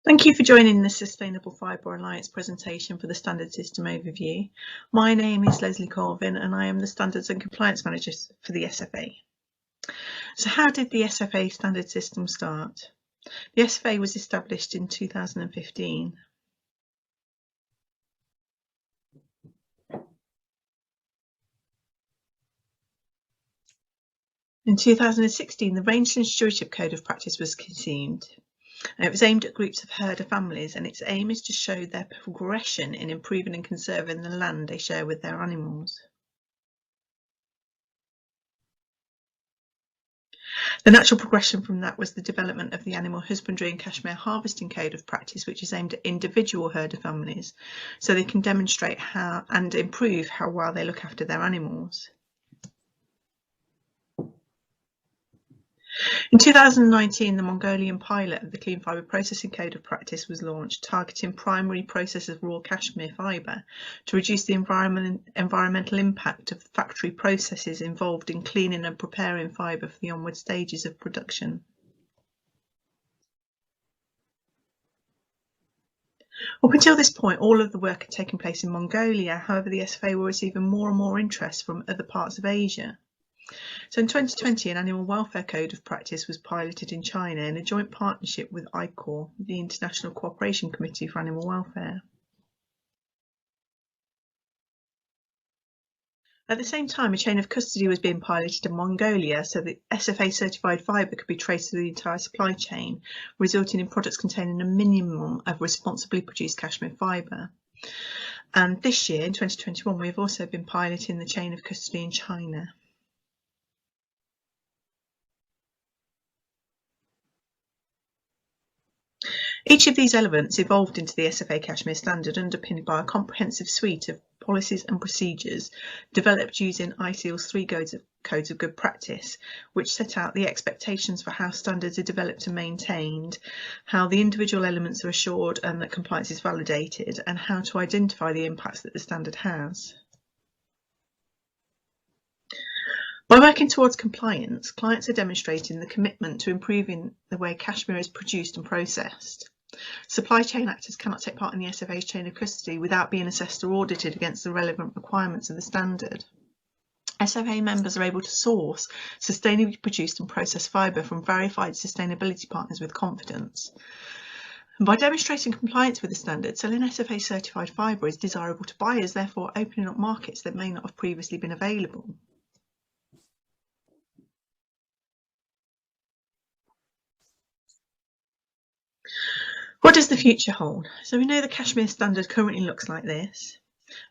Thank you for joining the Sustainable Fibre Alliance presentation for the Standard System Overview. My name is Lesley Colvin and I am the Standards and Compliance Manager for the SFA. So how did the SFA Standard System start? The SFA was established in 2015. In 2016, the Rangeland Stewardship Code of Practice was conceived. It was aimed at groups of herder families, and its aim is to show their progression in improving and conserving the land they share with their animals. The natural progression from that was the development of the Animal Husbandry and Cashmere Harvesting Code of Practice, which is aimed at individual herder families, so they can demonstrate how and improve how well they look after their animals. In 2019, the Mongolian pilot of the Clean Fibre Processing Code of Practice was launched, targeting primary process of raw cashmere fibre to reduce the environmental impact of factory processes involved in cleaning and preparing fibre for the onward stages of production. Up until this point, all of the work had taken place in Mongolia. However, the SFA will receive more and more interest from other parts of Asia. So in 2020, an Animal Welfare Code of Practice was piloted in China in a joint partnership with ICOR, the International Cooperation Committee for Animal Welfare. At the same time, a chain of custody was being piloted in Mongolia so that SFA certified fibre could be traced through the entire supply chain, resulting in products containing a minimum of responsibly produced cashmere fibre. And this year, in 2021, we have also been piloting the chain of custody in China. Each of these elements evolved into the SFA Cashmere Standard, underpinned by a comprehensive suite of policies and procedures developed using ICIL's 3 codes of good practice, which set out the expectations for how standards are developed and maintained, how the individual elements are assured and that compliance is validated, and how to identify the impacts that the standard has. By working towards compliance, clients are demonstrating the commitment to improving the way cashmere is produced and processed. Supply chain actors cannot take part in the SFA's chain of custody without being assessed or audited against the relevant requirements of the standard. SFA members are able to source sustainably produced and processed fibre from verified sustainability partners with confidence. And by demonstrating compliance with the standard, selling SFA certified fibre is desirable to buyers, therefore opening up markets that may not have previously been available. What does the future hold? So we know the Cashmere Standard currently looks like this.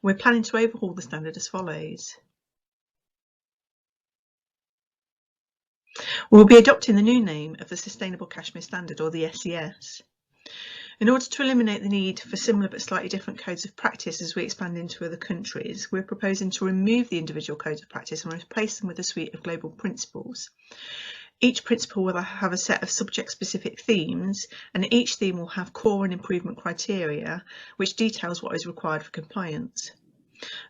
We're planning to overhaul the standard as follows. We'll be adopting the new name of the Sustainable Cashmere Standard, or the SCS. In order to eliminate the need for similar but slightly different codes of practice as we expand into other countries, we're proposing to remove the individual codes of practice and replace them with a suite of global principles. Each principle will have a set of subject-specific themes, and each theme will have core and improvement criteria, which details what is required for compliance.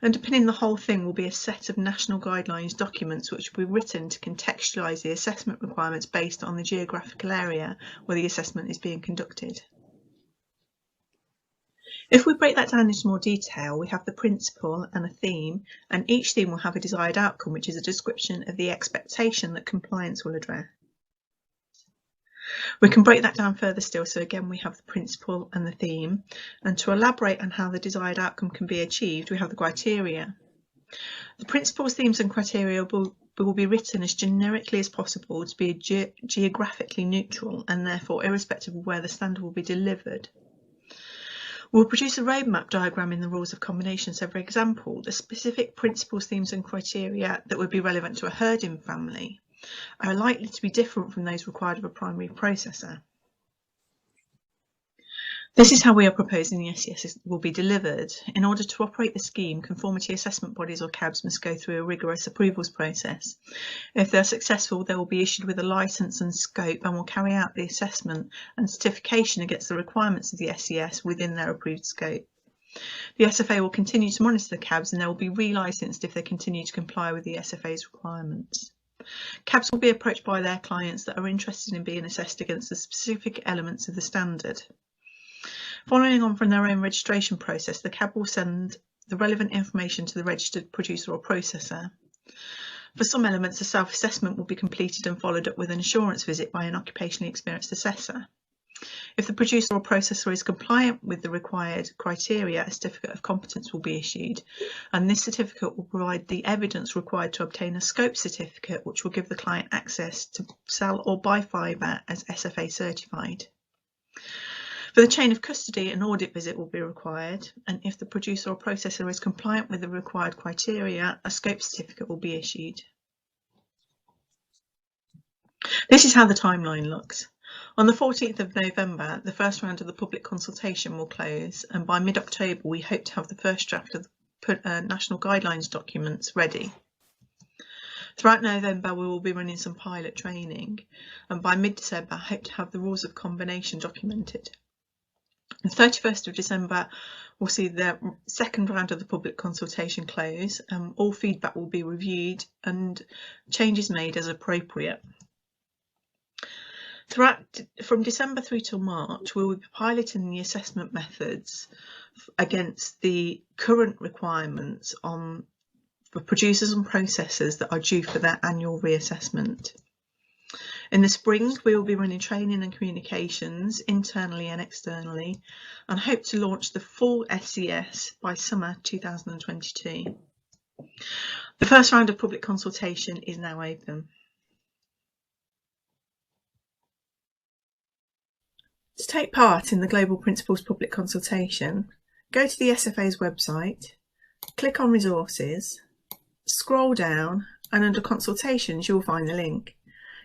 Underpinning the whole thing will be a set of national guidelines documents which will be written to contextualise the assessment requirements based on the geographical area where the assessment is being conducted. If we break that down into more detail, we have the principle and a theme, and each theme will have a desired outcome, which is a description of the expectation that compliance will address. We can break that down further still, so again we have the principle and the theme, and to elaborate on how the desired outcome can be achieved, we have the criteria. The principles, themes and criteria will be written as generically as possible to be geographically neutral and therefore irrespective of where the standard will be delivered. We'll produce a roadmap diagram in the rules of combination. So, for example, the specific principles, themes and criteria that would be relevant to a herding family are likely to be different from those required of a primary processor. This is how we are proposing the SCS will be delivered. In order to operate the scheme, conformity assessment bodies or CABs must go through a rigorous approvals process. If they're successful, they will be issued with a licence and scope and will carry out the assessment and certification against the requirements of the SCS within their approved scope. The SFA will continue to monitor the CABs and they will be re-licensed if they continue to comply with the SFA's requirements. CABs will be approached by their clients that are interested in being assessed against the specific elements of the standard. Following on from their own registration process, the CAB will send the relevant information to the registered producer or processor. For some elements, a self-assessment will be completed and followed up with an assurance visit by an occupationally experienced assessor. If the producer or processor is compliant with the required criteria, a certificate of competence will be issued, and this certificate will provide the evidence required to obtain a scope certificate, which will give the client access to sell or buy fibre as SFA certified. For the chain of custody, an audit visit will be required, and if the producer or processor is compliant with the required criteria, a scope certificate will be issued. This is how the timeline looks. On the 14th of November, the first round of the public consultation will close, and by mid-October we hope to have the first draft of the national guidelines documents ready. Throughout November we will be running some pilot training, and by mid-December I hope to have the rules of combination documented. The 31st of December we'll see the second round of the public consultation close. All feedback will be reviewed and changes made as appropriate. From December through till March, we will be piloting the assessment methods against the current requirements for producers and processors that are due for their annual reassessment. In the spring, we will be running training and communications internally and externally, and hope to launch the full SCS by summer 2022. The first round of public consultation is now open. To take part in the Global Principles Public Consultation, go to the SFA's website, click on Resources, scroll down, and under Consultations you'll find the link.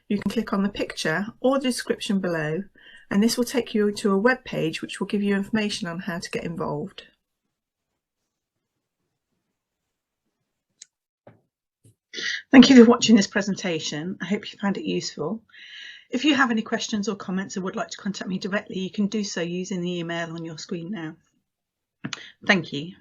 You can click on the picture or the description below, and this will take you to a web page which will give you information on how to get involved. Thank you for watching this presentation. I hope you found it useful. If you have any questions or comments or would like to contact me directly, you can do so using the email on your screen now. Thank you.